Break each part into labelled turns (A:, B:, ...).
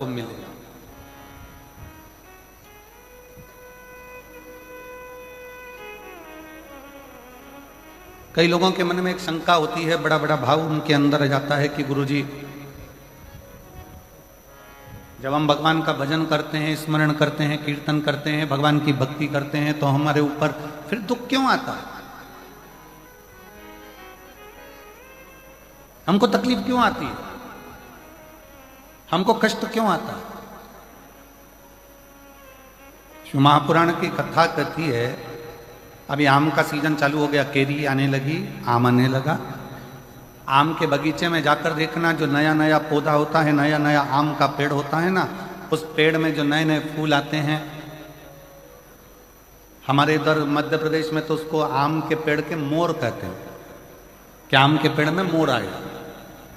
A: को मिले। कई लोगों के मन में एक शंका होती है, बड़ा बड़ा भाव उनके अंदर आ जाता है कि गुरुजी, जब हम भगवान का भजन करते हैं, स्मरण करते हैं, कीर्तन करते हैं, भगवान की भक्ति करते हैं, तो हमारे ऊपर फिर दुख क्यों आता है? हमको तकलीफ क्यों आती है? हमको कष्ट क्यों आता है? शिव महापुराण की कथा कहती है, अभी आम का सीजन चालू हो गया, केरी आने लगी, आम आने लगा। आम के बगीचे में जाकर देखना, जो नया नया पौधा होता है, नया नया आम का पेड़ होता है ना, उस पेड़ में जो नए नए फूल आते हैं, हमारे इधर मध्य प्रदेश में तो उसको आम के पेड़ के मोर कहते हैं कि आम के पेड़ में मोर आएगा।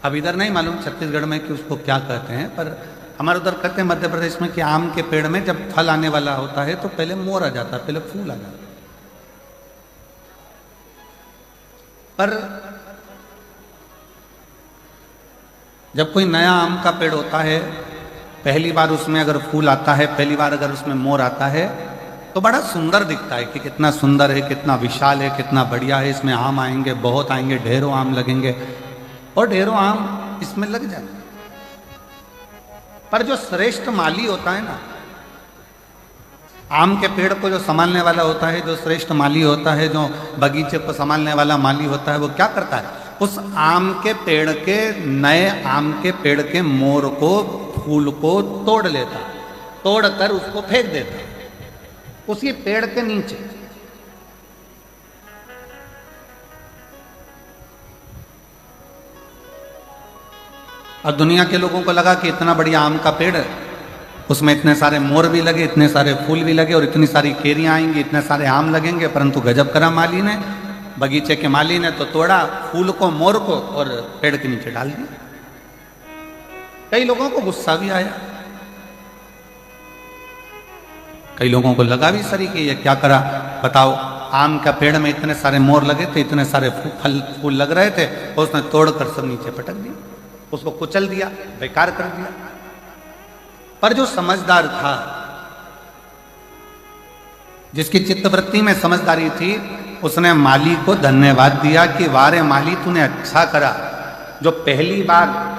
A: अब इधर नहीं मालूम छत्तीसगढ़ में कि उसको क्या कहते हैं, पर हमारे उधर कहते हैं मध्य प्रदेश में कि आम के पेड़ में जब फल आने वाला होता है तो पहले मोर आ जाता है, पहले फूल आ जाता है। पर जब कोई नया आम का पेड़ होता है, पहली बार उसमें अगर फूल आता है, पहली बार अगर उसमें मोर आता है, तो बड़ा सुंदर दिखता है कि कितना सुंदर है, कितना विशाल है, कितना बढ़िया है, इसमें आम आएंगे, बहुत आएंगे, ढेरों आम लगेंगे और ढेरों आम इसमें लग जाएंगे। पर जो श्रेष्ठ माली होता है ना, आम के पेड़ को जो संभालने वाला होता है, जो श्रेष्ठ माली होता है, जो बगीचे को संभालने वाला माली होता है, वो क्या करता है? उस आम के पेड़ के, नए आम के पेड़ के मोर को, फूल को तोड़ लेता, तोड़कर उसको फेंक देता उसी पेड़ के नीचे। और दुनिया के लोगों को लगा कि इतना बढ़िया आम का पेड़ है, उसमें इतने सारे मोर भी लगे, इतने सारे फूल भी लगे और इतनी सारी केरियां आएंगी, इतने सारे आम लगेंगे, परंतु गजब करा माली ने, बगीचे के माली ने तो तोड़ा फूल को, मोर को और पेड़ के नीचे डाल दिया। कई लोगों को गुस्सा भी आया, कई लोगों को लगा भी सही कि ये क्या करा, बताओ, आम का पेड़ में इतने सारे मोर लगे थे, इतने सारे फल फूल लग रहे थे, और उसने तोड़कर सब नीचे पटक दिया, उसको कुचल दिया, बेकार कर दिया। पर जो समझदार था, जिसकी चित्तवृत्ति में समझदारी थी, उसने माली को धन्यवाद दिया कि वारे माली, तूने अच्छा करा, जो पहली बार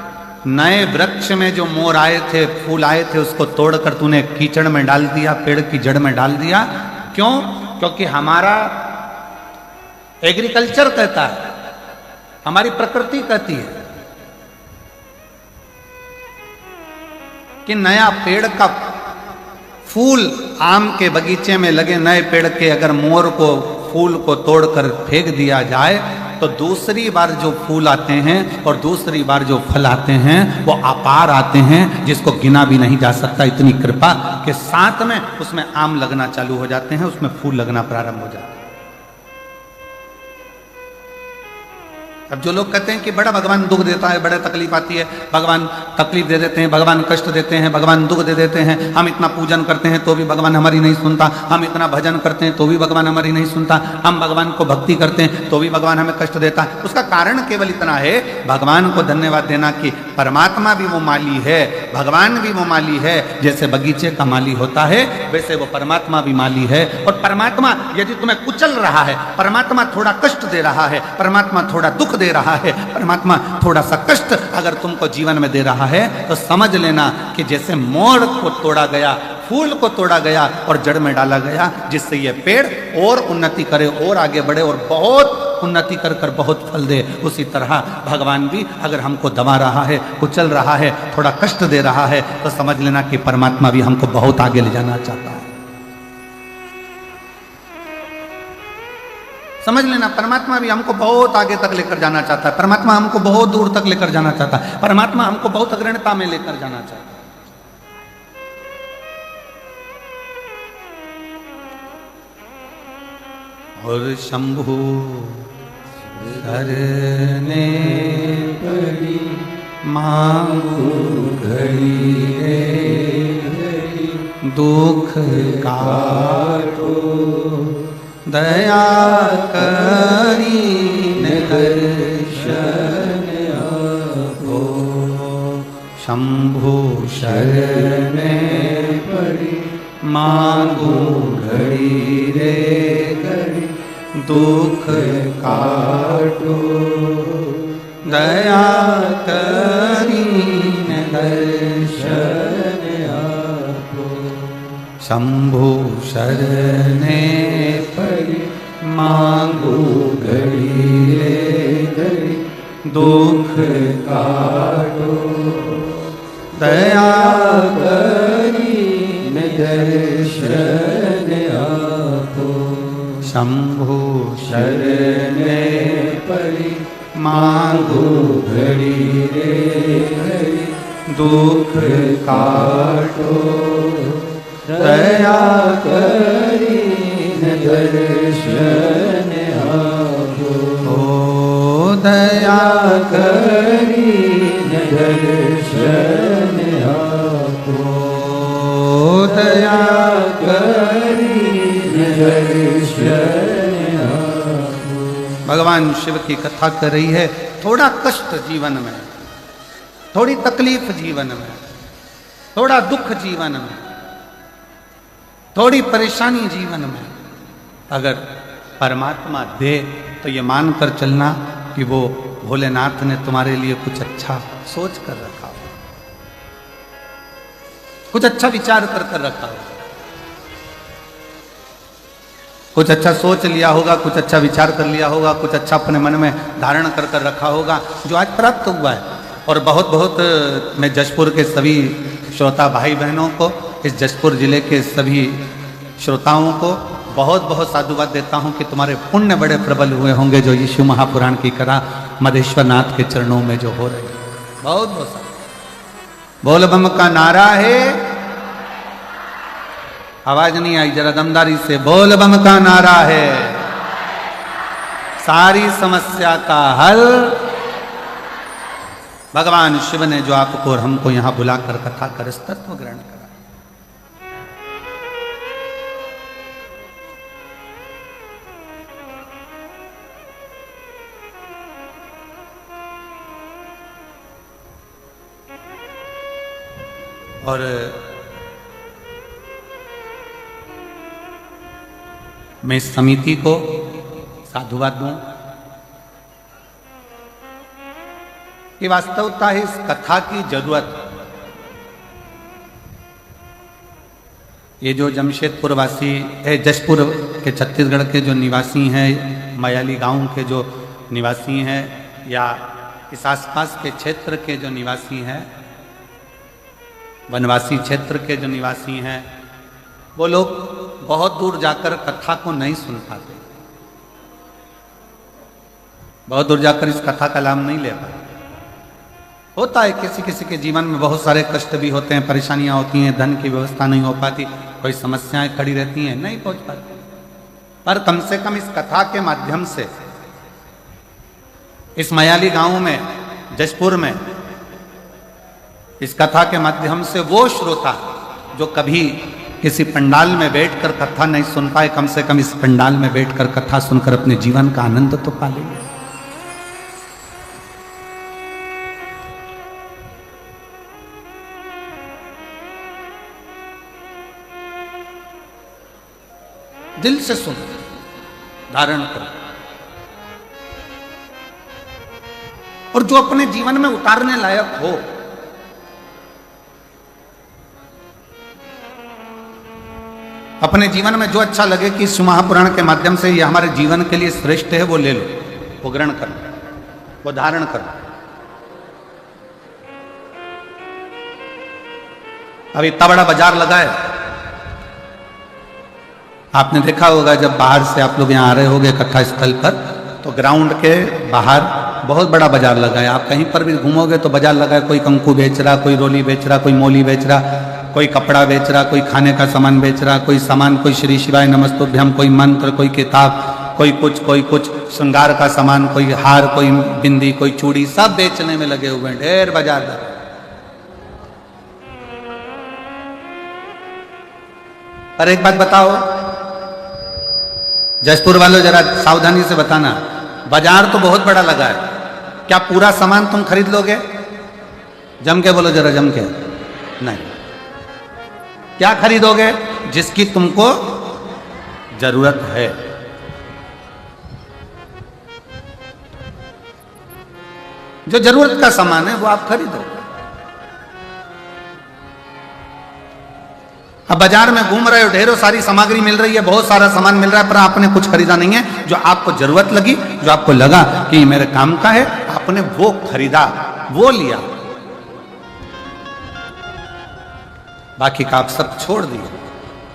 A: नए वृक्ष में जो मोर आए थे, फूल आए थे, उसको तोड़कर तूने कीचड़ में डाल दिया, पेड़ की जड़ में डाल दिया। क्यों? क्योंकि हमारा एग्रीकल्चर कहता है, हमारी प्रकृति कहती है कि नया पेड़ का फूल, आम के बगीचे में लगे नए पेड़ के अगर मोर को, फूल को तोड़कर फेंक दिया जाए, तो दूसरी बार जो फूल आते हैं और दूसरी बार जो फल आते हैं वो अपार आते हैं, जिसको गिना भी नहीं जा सकता। इतनी कृपा के साथ में उसमें आम लगना चालू हो जाते हैं, उसमें फूल लगना प्रारंभ हो जाते हैं। अब जो लोग कहते हैं कि बड़ा भगवान दुख देता है, बड़ा तकलीफ आती है, भगवान तकलीफ दे देते हैं, भगवान कष्ट देते हैं, भगवान दुख दे देते हैं, हम इतना पूजन करते हैं तो भी भगवान हमारी नहीं सुनता, हम इतना भजन करते हैं तो भी भगवान हमारी नहीं सुनता, हम भगवान को भक्ति करते हैं तो भी भगवान हमें कष्ट देता है। उसका कारण केवल इतना है, भगवान को धन्यवाद देना कि परमात्मा भी वो माली है, भगवान भी वो माली है। जैसे बगीचे का माली होता है, वैसे वो परमात्मा भी माली है। और परमात्मा यदि तुम्हें कुचल रहा है, परमात्मा थोड़ा कष्ट दे रहा है, परमात्मा थोड़ा दुख दे रहा है, परमात्मा थोड़ा सा कष्ट अगर तुमको जीवन में दे रहा है, तो समझ लेना कि जैसे मोर को तोड़ा गया, फूल को तोड़ा गया और जड़ में डाला गया, जिससे ये पेड़ और उन्नति करे, और आगे बढ़े और बहुत उन्नति कर कर बहुत फल दे, उसी तरह भगवान भी अगर हमको दबा रहा है, कुचल रहा है, थोड़ा कष्ट दे रहा है, तो समझ लेना कि परमात्मा भी हमको बहुत आगे ले जाना चाहता है। समझ लेना, परमात्मा भी हमको बहुत आगे तक लेकर जाना चाहता है, परमात्मा हमको बहुत दूर तक लेकर जाना चाहता है, परमात्मा हमको बहुत अग्रणता में लेकर जाना चाहता है। और शंभु शरणे पड़ी मांगू घड़ी रे, दुख काटो दया करी दर्शन आपो, शंभु शरणे पड़ी मांगू घड़ी रे घड़ी दुख काटो दया करीन दर्शन आपो शंभु शरणे पड़ी मांगू घड़ी रे घड़ी दुख काटो दया करीन दर्शन आपो शंभु शरणे पड़ी मांगू घड़ी रे घड़ी दुख काटो दया करीन दर्शन आपो ओ दया करीन दर्शन आपो दया करीन दर्शन आपो। भगवान शिव की कथा कर रही है। थोड़ा कष्ट जीवन में, थोड़ी तकलीफ जीवन में, थोड़ा दुख जीवन में, थोड़ी परेशानी जीवन में अगर परमात्मा दे तो ये मान कर चलना कि वो भोलेनाथ ने तुम्हारे लिए कुछ अच्छा सोच कर रखा हो, कुछ अच्छा विचार कर रखा हो, कुछ अच्छा सोच लिया होगा, कुछ अच्छा विचार कर लिया होगा, कुछ अच्छा अपने मन में धारण कर रखा होगा जो आज प्राप्त हुआ है। और बहुत बहुत मैं जशपुर के सभी श्रोता भाई बहनों को, इस जशपुर जिले के सभी श्रोताओं को बहुत बहुत साधुवाद देता हूं कि तुम्हारे पुण्य बड़े प्रबल हुए होंगे जो यीशु महापुराण की कथा मधेश्वर नाथ के चरणों में जो हो रही है। बहुत बहुत बोल बम का नारा है। आवाज नहीं आई, जरा दमदारी से बोल बम का नारा है। सारी समस्या का हल भगवान शिव ने जो आपको और हमको यहां बुलाकर कथा कर तत्व ग्रहण करा। और मैं इस समिति को साधुवाद दूं कि वास्तवता है इस कथा की जरूरत। ये जो जमशेदपुर वासी है, जशपुर के छत्तीसगढ़ के जो निवासी हैं, मयाली गांव के जो निवासी हैं या इस आसपास के क्षेत्र के जो निवासी हैं, वनवासी क्षेत्र के जो निवासी हैं, वो लोग बहुत दूर जाकर कथा को नहीं सुन पाते, बहुत दूर जाकर इस कथा का लाभ नहीं ले पाते। होता है किसी किसी के जीवन में बहुत सारे कष्ट भी होते हैं, परेशानियां होती हैं, धन की व्यवस्था नहीं हो पाती, कोई समस्याएं खड़ी रहती हैं, नहीं पहुंच पाती। पर कम से कम इस कथा के माध्यम से इस मयाली गांव में, जशपुर में, इस कथा के माध्यम से वो श्रोता जो कभी किसी पंडाल में बैठकर कथा नहीं सुन पाए, कम से कम इस पंडाल में बैठकर कथा सुनकर अपने जीवन का आनंद तो पा लेंगे। दिल से सुन, धारण करो, और जो अपने जीवन में उतारने लायक हो। अपने जीवन में जो अच्छा लगे कि इस महापुराण के माध्यम से ये हमारे जीवन के लिए श्रेष्ठ है, वो ले लो, वो ग्रहण करो, वो धारण करो। अब इतना बड़ा बाजार लगा है, आपने देखा होगा जब बाहर से आप लोग यहाँ आ रहे होंगे कथा स्थल पर, तो ग्राउंड के बाहर बहुत बड़ा बाजार लगा है। आप कहीं पर भी घूमोगे तो बाजार लगा है, कोई कंकु बेच रहा, कोई रोली बेच रहा, कोई मोली बेच रहा, कोई कपड़ा बेच रहा, कोई खाने का सामान बेच रहा, कोई सामान, कोई श्री शिवाय नमस्तुभ्यम, कोई मंत्र, कोई किताब, कोई कुछ श्रृंगार का सामान, कोई हार, कोई बिंदी, कोई चूड़ी, सब बेचने में लगे हुए हैं। ढेर बाजार लगा। पर एक बात बताओ, जशपुर वालों जरा सावधानी से बताना, बाजार तो बहुत बड़ा लगा है, क्या पूरा सामान तुम खरीद लोगे? जम के बोलो जरा, जम के। नहीं, क्या खरीदोगे? जिसकी तुमको जरूरत है। जो जरूरत का सामान है वो आप खरीदो। अब बाजार में घूम रहे हो, ढेरों सारी सामग्री मिल रही है, बहुत सारा सामान मिल रहा है, पर आपने कुछ खरीदा नहीं है। जो आपको जरूरत लगी, जो आपको लगा कि ये मेरे काम का है, आपने वो खरीदा, वो लिया, बाकी का आप सब छोड़ दिए।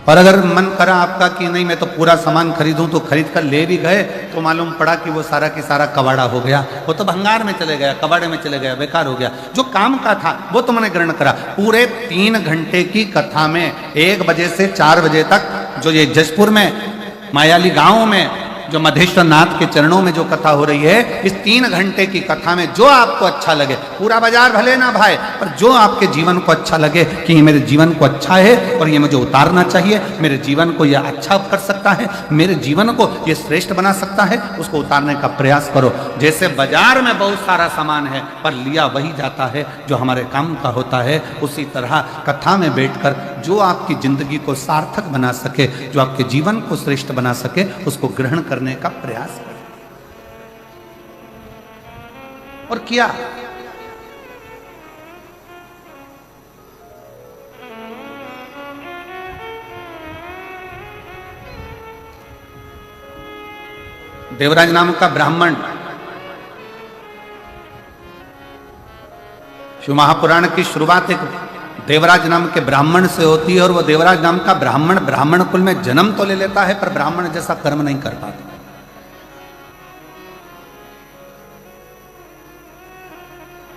A: और अगर मन करा आपका कि नहीं मैं तो पूरा सामान खरीदूं, तो खरीद कर ले भी गए तो मालूम पड़ा कि वो सारा की सारा कबाड़ा हो गया, वो तो भंगार में चले गया, कबाड़े में चले गया, बेकार हो गया। जो काम का था वो तो मैंने ग्रहण करा। पूरे 3 घंटे की कथा में 1 बजे से 4 बजे तक जो ये जशपुर में मायाली गांव में जो मधेश्वर नाथ के चरणों में जो कथा हो रही है, इस 3 घंटे की कथा में जो आपको अच्छा लगे, पूरा बाजार भले ना भाई, पर जो आपके जीवन को अच्छा लगे कि ये मेरे जीवन को अच्छा है और ये मुझे उतारना चाहिए, मेरे जीवन को ये अच्छा कर सकता है, मेरे जीवन को ये श्रेष्ठ बना सकता है, उसको उतारने का प्रयास करो। जैसे बाजार में बहुत सारा सामान है पर लिया वही जाता है जो हमारे काम का होता है, उसी तरह कथा में बैठकर जो आपकी जिंदगी को सार्थक बना सके, जो आपके जीवन को श्रेष्ठ बना सके, उसको ग्रहण करने का प्रयास करें। और किया। देवराज नाम का ब्राह्मण, शिव महापुराण की शुरुआत एक देवराज नाम के ब्राह्मण से होती है, और वो देवराज नाम का ब्राह्मण ब्राह्मण कुल में जन्म तो ले लेता है पर ब्राह्मण जैसा कर्म नहीं कर पाता।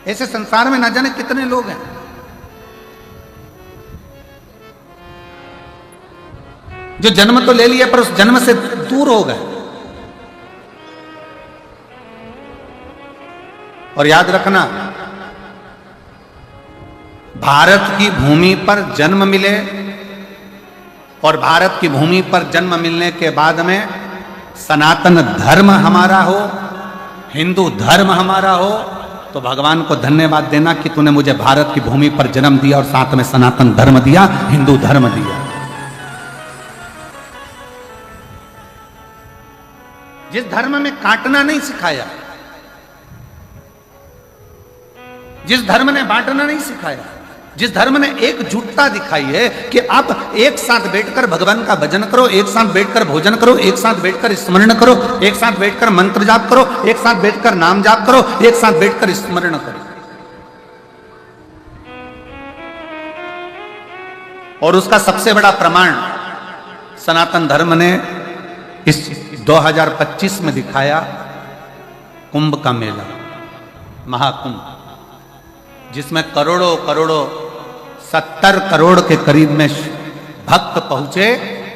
A: ऐसे संसार में ना जाने कितने लोग हैं। जो जन्म तो ले लिया पर उस जन्म से दूर हो गए। और याद रखना, भारत की भूमि पर जन्म मिले और भारत की भूमि पर जन्म मिलने के बाद में सनातन धर्म हमारा हो, हिंदू धर्म हमारा हो, तो भगवान को धन्यवाद देना कि तूने मुझे भारत की भूमि पर जन्म दिया और साथ में सनातन धर्म दिया, हिंदू धर्म दिया। जिस धर्म में काटना नहीं सिखाया, जिस धर्म ने बांटना नहीं सिखाया, जिस धर्म ने एकजुटता दिखाई है कि आप एक साथ बैठकर भगवान का भजन करो, एक साथ बैठकर भोजन करो, एक साथ बैठकर स्मरण करो, एक साथ बैठकर मंत्र जाप करो, एक साथ बैठकर नाम जाप करो, एक साथ बैठकर स्मरण करो। और उसका सबसे बड़ा प्रमाण सनातन धर्म ने इस 2025 में दिखाया, कुंभ का मेला, महाकुंभ, जिसमें करोड़ों करोड़ों 70 करोड़ के करीब में भक्त पहुंचे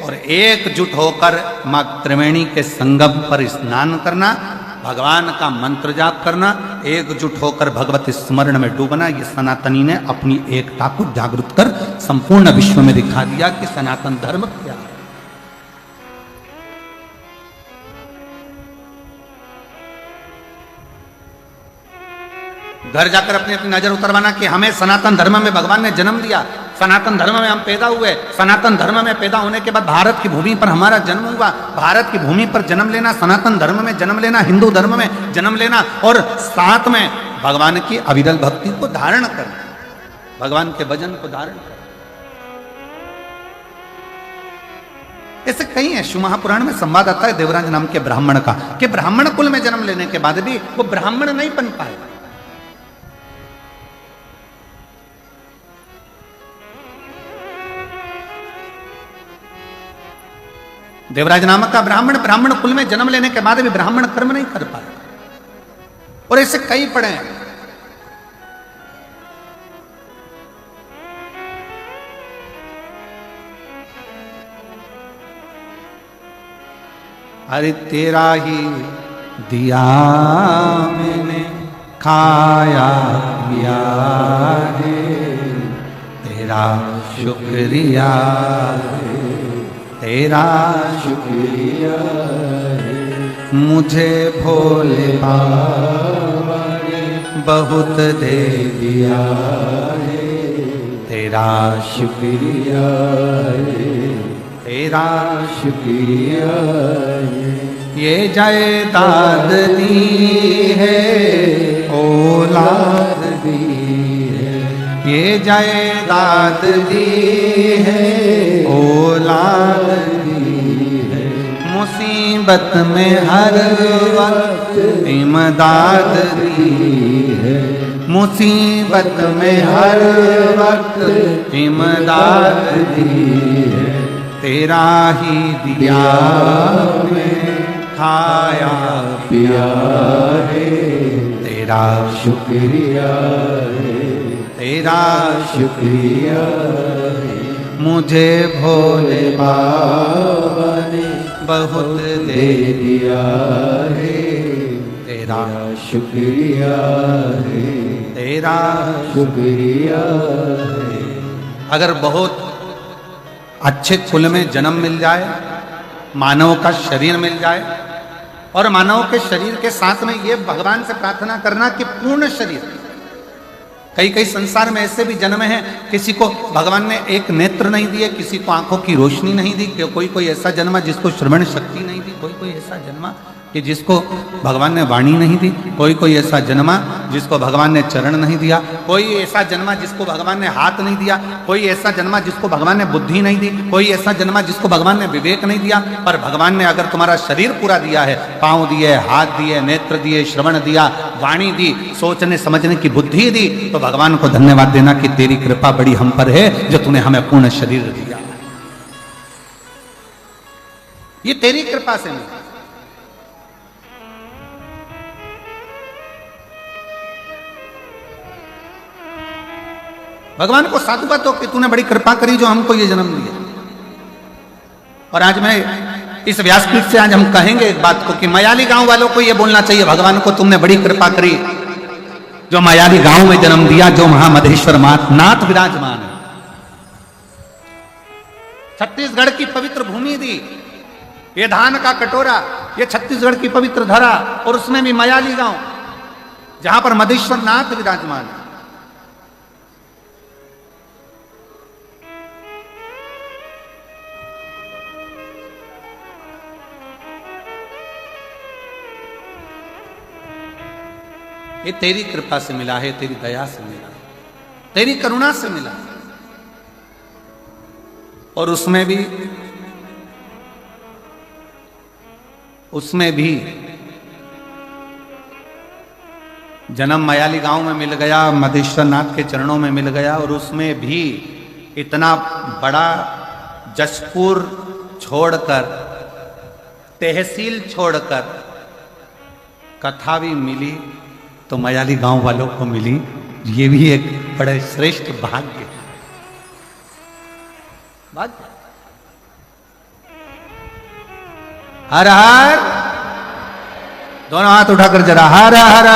A: और एकजुट होकर मां त्रिवेणी के संगम पर स्नान करना, भगवान का मंत्र जाप करना, एकजुट होकर भगवत स्मरण में डूबना। ये सनातनी ने अपनी एकता को जागृत कर संपूर्ण विश्व में दिखा दिया कि सनातन धर्म क्या है। घर जाकर अपनी अपनी नजर उतरवाना कि हमें सनातन धर्म में भगवान ने जन्म दिया, सनातन धर्म में हम पैदा हुए, सनातन धर्म में पैदा होने के बाद भारत की भूमि पर हमारा जन्म हुआ। भारत की भूमि पर जन्म लेना, सनातन धर्म में जन्म लेना, हिंदू धर्म में जन्म लेना और साथ में भगवान की अविरल भक्ति को धारण करना, भगवान के भजन को धारण करना। ऐसे कई है। शिव महापुराण में संवाद आता है देवराज नाम के ब्राह्मण का, कि ब्राह्मण कुल में जन्म लेने के बाद भी वो ब्राह्मण नहीं बन पाए। देवराज नामक का ब्राह्मण ब्राह्मण कुल में जन्म लेने के बाद भी ब्राह्मण कर्म नहीं कर पाए। और ऐसे कई पढ़े हैं। अरे तेरा ही दिया मैंने खाया पिया है, तेरा शुक्रिया है, तेरा शुक्रिया है। मुझे भोले बाबा ने बहुत दे
B: दिया है,
A: तेरा
B: शुक्रिया है,
A: तेरा
B: शुक्रिया है।
A: ये जायदाद दी है औलाद
B: दी है,
A: ये जायदाद दी है औलाद
B: दी है।
A: मुसीबत में हर वक्त इमदाद दी
B: है,
A: मुसीबत में हर वक्त इमदाद
B: दी है।
A: तेरा ही दिया में खाया
B: पिया है,
A: तेरा
B: शुक्रिया है,
A: तेरा
B: शुक्रिया है।
A: मुझे भोले
B: बाबा ने
A: बहुत
B: दे
A: दे
B: दिया है,
A: तेरा
B: शुक्रिया है,
A: तेरा।
B: शुक्रिया है।
A: अगर बहुत अच्छे कुल में जन्म मिल जाए, मानव का शरीर मिल जाए, और मानव के शरीर के साथ में ये भगवान से प्रार्थना करना कि पूर्ण शरीर। कई कई संसार में ऐसे भी जन्म हैं, किसी को भगवान ने एक नेत्र नहीं दिए, किसी को आंखों की रोशनी नहीं दी, कोई कोई ऐसा जन्मा जिसको श्रवण शक्ति नहीं दी, कोई कोई ऐसा जन्मा कि जिसको भगवान ने वाणी नहीं दी, कोई कोई ऐसा जन्मा जिसको भगवान ने चरण नहीं दिया, कोई ऐसा जन्मा जिसको भगवान ने हाथ नहीं दिया, कोई ऐसा जन्मा जिसको भगवान ने बुद्धि नहीं दी, कोई ऐसा जन्मा जिसको भगवान ने विवेक नहीं दिया। पर भगवान ने अगर तुम्हारा शरीर पूरा दिया है, पांव दिए, हाथ दिए, नेत्र दिए, श्रवण दिया, वाणी दी, सोचने समझने की बुद्धि दी, तो भगवान को धन्यवाद देना कि तेरी कृपा बड़ी हम पर है जो तूने हमें पूर्ण शरीर दिया। ये तेरी कृपा से मिला। भगवान को साधुवाद हो कि तूने बड़ी कृपा करी जो हमको ये जन्म दिया। और आज मैं इस व्यासपीठ से आज हम कहेंगे एक बात को कि मयाली गांव वालों को ये बोलना चाहिए, भगवान को तुमने बड़ी कृपा करी जो मयाली गांव में जन्म दिया, जो महामधेश्वर नाथ विराजमान है। छत्तीसगढ़ की पवित्र भूमि दी, ये धान का कटोरा, ये छत्तीसगढ़ की पवित्र धरा, और उसमें भी मयाली गांव जहां पर मधेश्वर नाथ विराजमान है। ये तेरी कृपा से मिला है, तेरी दया से मिला, तेरी करुणा से मिला। और उसमें भी जन्म मयाली गांव में मिल गया, मधेश्वर नाथ के चरणों में मिल गया, और उसमें भी इतना बड़ा जशपुर छोड़कर, तहसील छोड़कर कथा भी मिली तो मयाली गांव वालों को मिली। ये भी एक बड़े श्रेष्ठ भाग्य है। हर हर, दोनों हाथ उठाकर जरा हर हर।